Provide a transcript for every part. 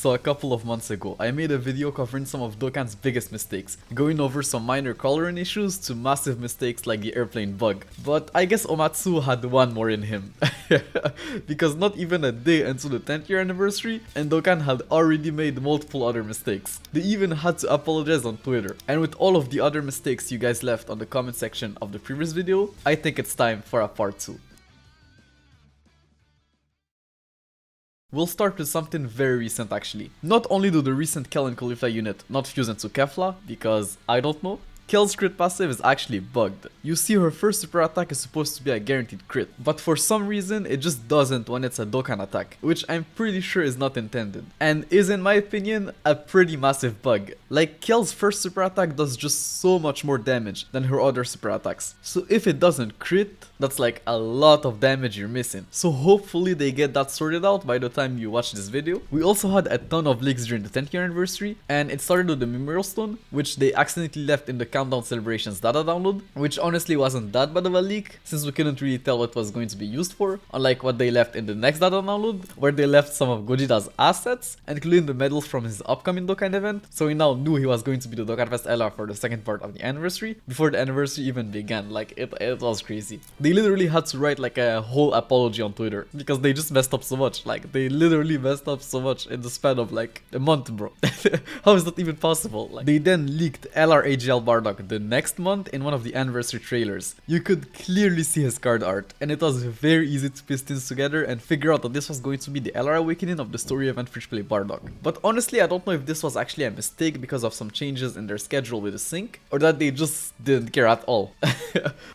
So a couple of months ago, I made a video covering some of Dokkan's biggest mistakes, going over some minor coloring issues to massive mistakes like the airplane bug. But I guess Omatsu had one more in him. Because not even a day into the 10th year anniversary, and Dokkan had already made multiple other mistakes. They even had to apologize on Twitter. And with all of the other mistakes you guys left on the comment section of the previous video, I think it's time for a part 2. We'll start with something very recent actually. Not only do the recent Kale and Caulifla unit not fuse into Kefla, because I don't know, Kale's crit passive is actually bugged. You see, her first super attack is supposed to be a guaranteed crit, but for some reason it just doesn't when it's a Dokkan attack, which I'm pretty sure is not intended, and is in my opinion a pretty massive bug. Like, Kale's first super attack does just so much more damage than her other super attacks, so if it doesn't crit, that's like a lot of damage you're missing. So hopefully they get that sorted out by the time you watch this video. We also had a ton of leaks during the 10th year anniversary, and it started with the Memorial Stone, which they accidentally left in the Countdown Celebrations data download, which honestly wasn't that bad of a leak since we couldn't really tell what it was going to be used for, unlike what they left in the next data download, where they left some of Gogeta's assets, including the medals from his upcoming Dokkan event, so we now knew he was going to be the Dokkan Fest LR for the second part of the anniversary, before the anniversary even began. Like, it was crazy. They literally had to write like a whole apology on Twitter, because they just messed up so much. Like, they literally messed up so much in the span of like a month, bro. How is that even possible? Like, they then leaked LR Bardock the next month in one of the anniversary trailers. You could clearly see his card art, and it was very easy to piece things together and figure out that this was going to be the LR Awakening of the story event Free to Play Bardock. But honestly, I don't know if this was actually a mistake because of some changes in their schedule with the sync, or that they just didn't care at all.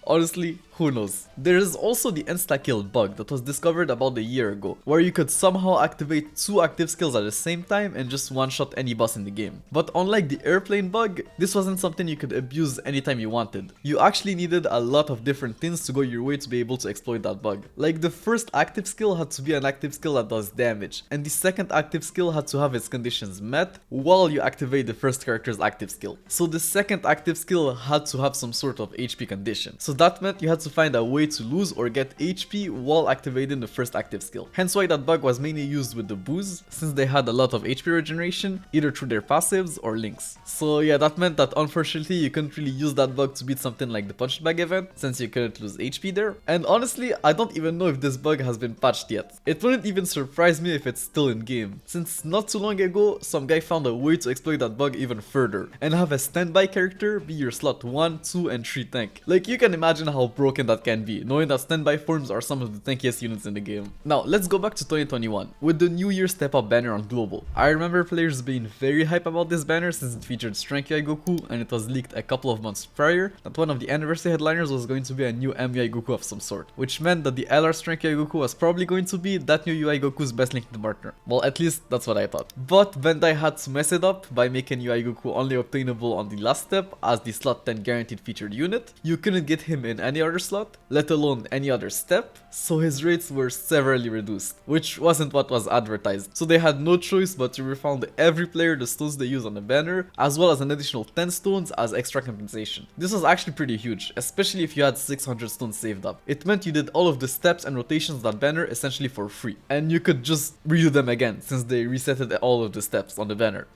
Honestly, who knows? There is also the insta-kill bug that was discovered about a year ago, where you could somehow activate 2 active skills at the same time and just one-shot any boss in the game. But unlike the airplane bug, this wasn't something you could abuse anytime you wanted. You actually needed a lot of different things to go your way to be able to exploit that bug. Like, the first active skill had to be an active skill that does damage, and the second active skill had to have its conditions met while you activate the first character's active skill. So the second active skill had to have some sort of HP condition. So that meant you had to find a way to lose or get HP while activating the first active skill. Hence why that bug was mainly used with the boos, since they had a lot of HP regeneration, either through their passives or links. So yeah, that meant that unfortunately you couldn't really use that bug to beat something like the punch bag event, since you couldn't lose HP there. And honestly, I don't even know if this bug has been patched yet. It wouldn't even surprise me if it's still in game, since not too long ago some guy found a way to exploit that bug even further and have a standby character be your slot 1, 2 and 3 tank. Like, you can imagine how broken that can be, knowing that standby forms are some of the tankiest units in the game. Now, let's go back to 2021, with the New Year Step Up banner on Global. I remember players being very hype about this banner since it featured Strength UI Goku, and it was leaked a couple of months prior that one of the anniversary headliners was going to be a new MUI Goku of some sort, which meant that the LR Strength UI Goku was probably going to be that new UI Goku's best linked partner. Well, at least that's what I thought. But Bandai had to mess it up by making UI Goku only obtainable on the last step as the slot 10 guaranteed featured unit. You couldn't get him in any other slot, let alone any other step, so his rates were severely reduced, which wasn't what was advertised. So they had no choice but to refund every player the stones they use on the banner, as well as an additional 10 stones as extra compensation. This was actually pretty huge, especially if you had 600 stones saved up. It meant you did all of the steps and rotations of that banner essentially for free, and you could just redo them again since they resetted all of the steps on the banner.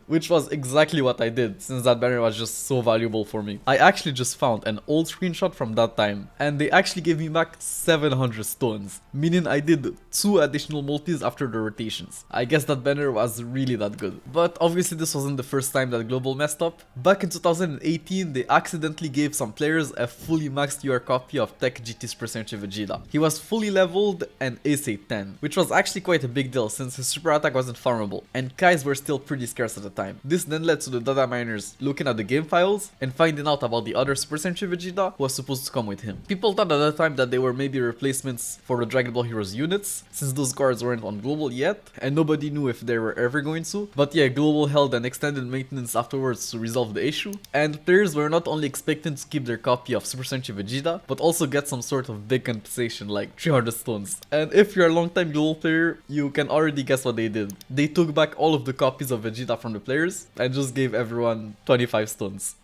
Which was exactly what I did, since that banner was just so valuable for me. I actually just found an old screenshot from that time, and they actually gave me back 700 stones, meaning I did 2 additional multis after the rotations. I guess that banner was really that good. But obviously this wasn't the first time that Global messed up. Back in 2018, they accidentally gave some players a fully maxed UR copy of Tech GT's Percentage Vegeta. He was fully leveled and AC 10, which was actually quite a big deal since his super attack wasn't farmable, and Kais were still pretty scarce at the time. This then led to the data miners looking at the game files and finding out about the other Super Senshi Vegeta who was supposed to come with him. People thought at that time that they were maybe replacements for the Dragon Ball Heroes units, since those cards weren't on Global yet, and nobody knew if they were ever going to. But yeah, Global held an extended maintenance afterwards to resolve the issue, and players were not only expecting to keep their copy of Super Senshi Vegeta, but also get some sort of big compensation like 300 stones. And if you're a long-time Global player, you can already guess what they did. They took back all of the copies of Vegeta from the players and just gave everyone 25 stones.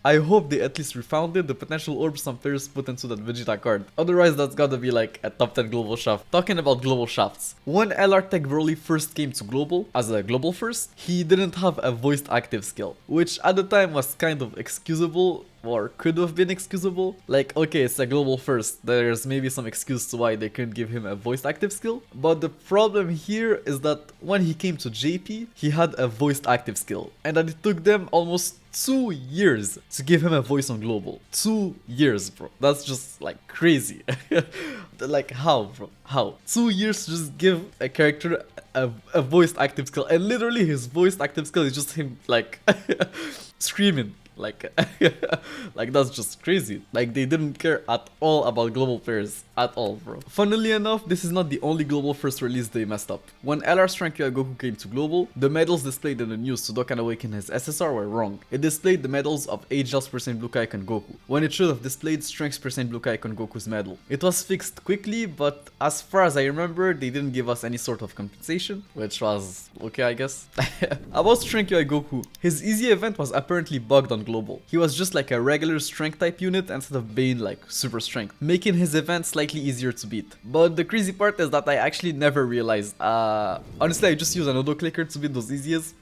I hope they at least refounded the potential orbs some players put into that Vegeta card. Otherwise, that's gotta be like a top 10 global shaft. Talking about global shafts. When LR Tech Broly first came to global, as a global first, he didn't have a voiced active skill, which at the time was kind of excusable, or could have been excusable. Like, okay, it's a global first, there's maybe some excuse to why they couldn't give him a voiced active skill. But the problem here is that when he came to JP, he had a voiced active skill, and that it took them almost 2 years to give him a voice on global. 2 years, bro. That's just like crazy. Like, how, bro? How? 2 years to just give a character a voiced active skill, and literally his voiced active skill is just him like screaming. Like, like that's just crazy. Like, they didn't care at all about global players at all, bro. Funnily enough, this is not the only global first release they messed up. When LR Strength Goku came to global, the medals displayed in the news to Dokkan Awaken his SSR were wrong. It displayed the medals of Ageless % Blue Kai Icon Goku, when it should have displayed Strength % Blue Kai Icon Goku's medal. It was fixed quickly, but as far as I remember, they didn't give us any sort of compensation, which was okay, I guess. About Strength Goku, his easy event was apparently bugged on global. He was just like a regular strength type unit instead of being like super strength, making his event slightly easier to beat. But the crazy part is that I actually never realized. Honestly, I just use an auto clicker to beat those easiest.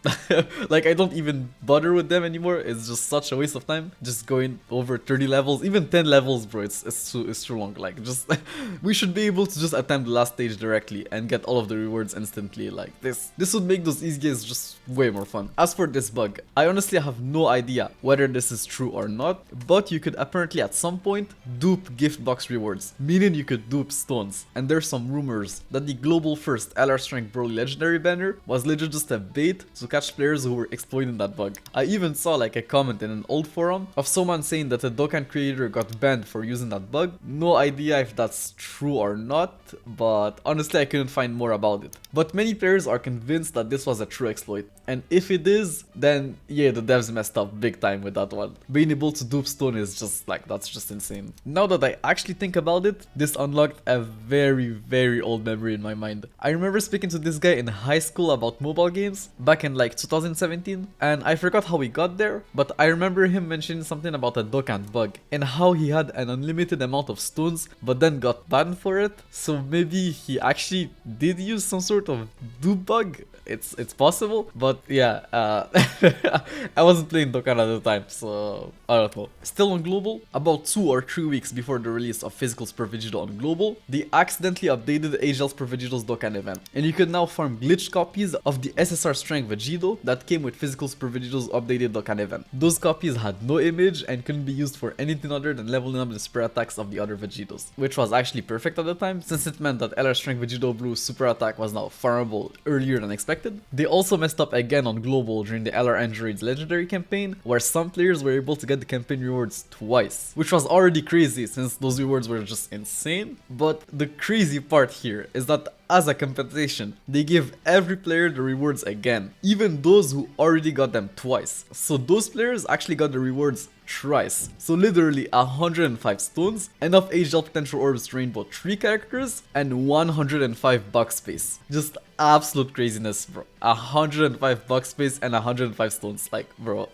Like, I don't even bother with them anymore. It's just such a waste of time. Just going over 30 levels, even 10 levels, bro. It's too long. Like, just we should be able to just attempt the last stage directly and get all of the rewards instantly. Like, this would make those easiest just way more fun. As for this bug, I honestly have no idea whether this is true or not, but you could apparently at some point dupe gift box rewards, meaning you could dupe stones. And there's some rumors that the global first LR Strength Broly legendary banner was legit just a bait to catch players who were exploiting that bug. I even saw like a comment in an old forum of someone saying that a Dokkan creator got banned for using that bug. No idea if that's true or not, but honestly I couldn't find more about it. But many players are convinced that this was a true exploit, and if it is, then yeah, the devs messed up big time with that one. Being able to dupe stone is just like, that's just insane. Now that I actually think about it, this unlocked a very old memory in my mind. I remember speaking to this guy in high school about mobile games back in like 2017, and I forgot how we got there, but I remember him mentioning something about a Dokkan bug and how he had an unlimited amount of stones but then got banned for it. So maybe he actually did use some sort of dupe bug. It's possible, but yeah, I wasn't playing Dokkan at the time, so I don't know. Still on global, about 2 or 3 weeks before the release of physical Super Vegito on global, they accidentally updated Ageless Super Vegito's Dokkan event, and you could now farm glitch copies of the SSR Strength Vegito that came with physical Super Vegito's updated Dokkan event. Those copies had no image and couldn't be used for anything other than leveling up the super attacks of the other Vegitos, which was actually perfect at the time, since it meant that LR Strength Vegito Blue's super attack was now farmable earlier than expected. They also messed up again on global during the LR Androids legendary campaign, where some players were able to get the campaign rewards twice, which was already crazy since those rewards were just insane. But the crazy part here is that as a compensation, they give every player the rewards again, even those who already got them twice. So those players actually got the rewards thrice. So literally 105 stones, enough HL potential orbs to rainbow 3 characters, and 105 box space. Just absolute craziness, bro. 105 box space and 105 stones. Like, bro,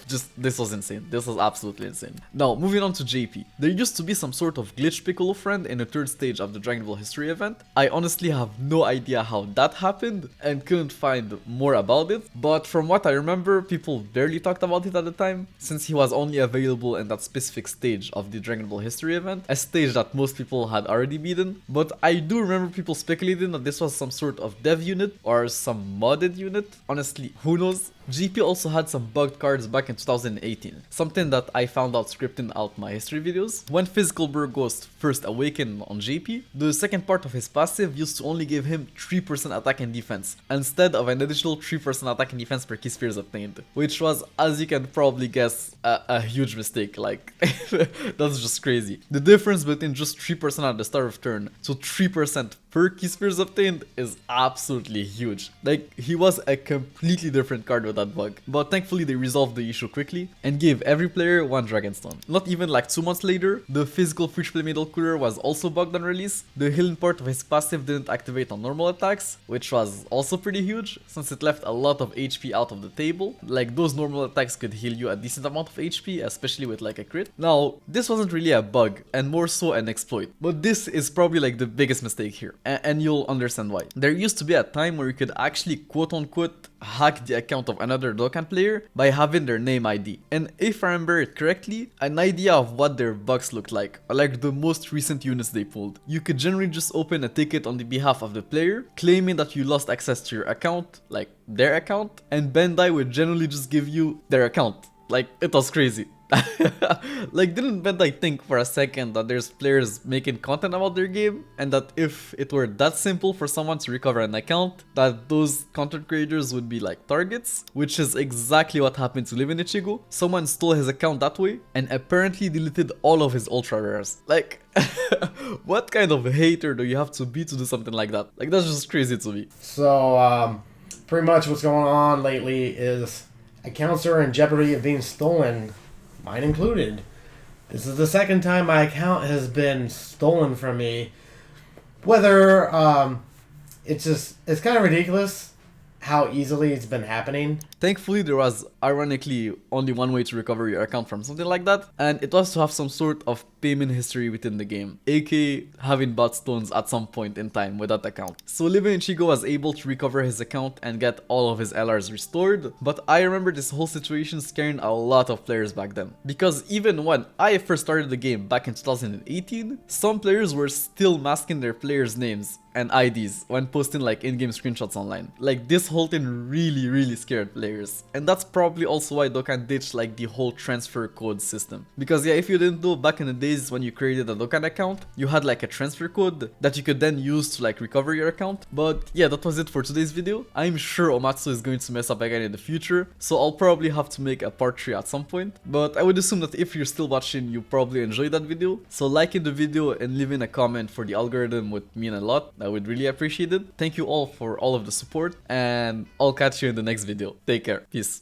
just this was insane. This was absolutely insane. Now, moving on to JP. There used to be some sort of glitch Piccolo friend in the 3rd stage of the Dragon Ball History event. I honestly have no idea how that happened and couldn't find more about it, but from what I remember, people barely talked about it at the time, since he was only available in that specific stage of the Dragon Ball History event, a stage that most people had already beaten. But I do remember people speculating that this was some sort of dev unit or some modded unit. Honestly, who knows? GP also had some bugged cards back in 2018, something that I found out scripting out my history videos. When Physical Ghost first awakened on JP, the second part of his passive used to only give him 3% attack and defense, instead of an additional 3% attack and defense per key spheres obtained, which was, as you can probably guess, a huge mistake. Like, that's just crazy. The difference between just 3% at the start of turn to 3% per key spheres obtained is absolutely huge. Like, he was a completely different card with that bug. But thankfully they resolved the issue quickly and gave every player one Dragonstone. Not even like 2 months later, the physical free-to-play middle cooler was also bugged on release. The healing part of his passive didn't activate on normal attacks, which was also pretty huge since it left a lot of HP out of the table. Like, those normal attacks could heal you a decent amount of HP, especially with like a crit. Now, this wasn't really a bug and more so an exploit, but this is probably like the biggest mistake here, and you'll understand why. There used to be a time where you could actually quote-unquote hack the account of another Dokkan player by having their name ID. And if I remember it correctly, an idea of what their bugs looked like the most recent units they pulled. You could generally just open a ticket on the behalf of the player, claiming that you lost access to your account, like their account, and Bandai would generally just give you their account. Like, it was crazy. Like, didn't Bandai think for a second that there's players making content about their game, and that if it were that simple for someone to recover an account, that those content creators would be like targets? Which is exactly what happened to Living Ichigo. Someone stole his account that way and apparently deleted all of his ultra rares. Like, what kind of hater do you have to be to do something like that? Like, that's just crazy to me. So pretty much what's going on lately is accounts are in jeopardy of being stolen, mine included. This is the second time my account has been stolen from me. Whether it's kind of ridiculous how easily it's been happening. Thankfully, there was ironically only one way to recover your account from something like that, and it was to have some sort of payment history within the game, aka having bought stones at some point in time with that account. So Living Ichigo was able to recover his account and get all of his LRs restored, but I remember this whole situation scaring a lot of players back then. Because even when I first started the game back in 2018, some players were still masking their players' names and IDs when posting like in-game screenshots online. Like, this whole thing really scared players. And that's probably also why Dokkan ditched like the whole transfer code system. Because yeah, if you didn't know, back in the days when you created a Dokkan account, you had like a transfer code that you could then use to like recover your account. But yeah, that was it for today's video. I'm sure Omatsu is going to mess up again in the future, so I'll probably have to make a part 3 at some point. But I would assume that if you're still watching, you probably enjoyed that video. So liking the video and leaving a comment for the algorithm would mean a lot. I would really appreciate it. Thank you all for all of the support, and I'll catch you in the next video. Take care. Peace.